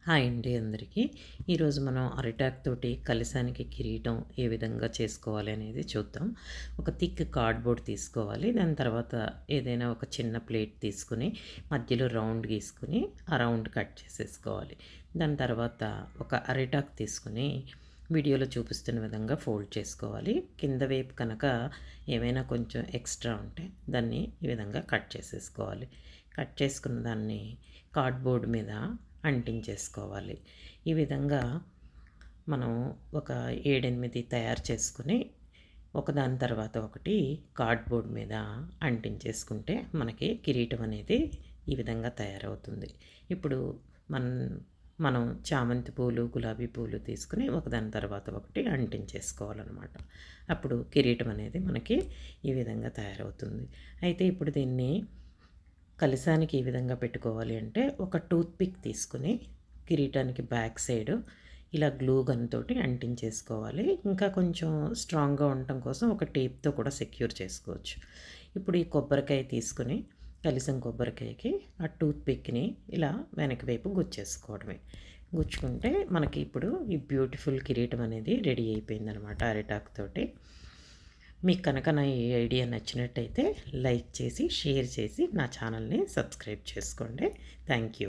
Hi అండి అందరికీ. ఈరోజు మనం అరిటాక్ తోటి కలశానికి కిరీటం ఏ విధంగా చేసుకోవాలి అనేది చూద్దాం. ఒక థిక్ కార్డ్‌బోర్డ్ తీసుకోవాలి. దాని తర్వాత ఏదైనా ఒక చిన్న ప్లేట్ తీసుకొని మధ్యలో రౌండ్ గీసుకొని ఆ రౌండ్ కట్ చేసేసుకోవాలి. దాని తర్వాత ఒక అరిటాక్ తీసుకొని వీడియోలో చూపిస్తున్న విధంగా ఫోల్డ్ చేసుకోవాలి. కింద వైపు కనుక ఏమైనా కొంచెం ఎక్స్ట్రా ఉంటే దాన్ని ఈ విధంగా కట్ చేసేసుకోవాలి. కట్ చేసుకున్న దాన్ని కార్డ్‌బోర్డ్ మీద అంటించేసుకోవాలి. ఈ విధంగా మనం ఒక 7, 8 తయారు చేసుకొని ఒకదాని తర్వాత ఒకటి కార్డ్‌బోర్డ్ మీద అంటించేసుకుంటే మనకి కిరీటం అనేది ఈ విధంగా తయారవుతుంది. ఇప్పుడు మనం మనం చామంతి పూలు, గులాబీ పూలు తీసుకొని ఒకదాని తర్వాత ఒకటి అంటించేసుకోవాలన్నమాట. అప్పుడు కిరీటం అనేది మనకి ఈ విధంగా తయారవుతుంది. అయితే ఇప్పుడు దీన్ని కలశానికి ఏ విధంగా పెట్టుకోవాలి అంటే ఒక టూత్ పిక్ తీసుకుని కిరీటానికి బ్యాక్ సైడ్ ఇలా గ్లూ గన్ తోటి అంటించేసుకోవాలి. ఇంకా కొంచెం స్ట్రాంగ్గా ఉండటం కోసం ఒక టేప్తో కూడా సెక్యూర్ చేసుకోవచ్చు. ఇప్పుడు ఈ కొబ్బరికాయ తీసుకుని కలిసం కొబ్బరికాయకి ఆ టూత్ పిక్ని ఇలా వెనక వైపు గుచ్చేసుకోవడమే. గుచ్చుకుంటే మనకి ఇప్పుడు ఈ బ్యూటిఫుల్ కిరీటం అనేది రెడీ అయిపోయిందనమాట అరిటాక్ తోటి. మీకు కనుక నా ఈ ఐడియా నచ్చినట్టయితే లైక్ చేసి, షేర్ చేసి నా ఛానల్ని సబ్స్క్రైబ్ చేసుకోండి. Thank you.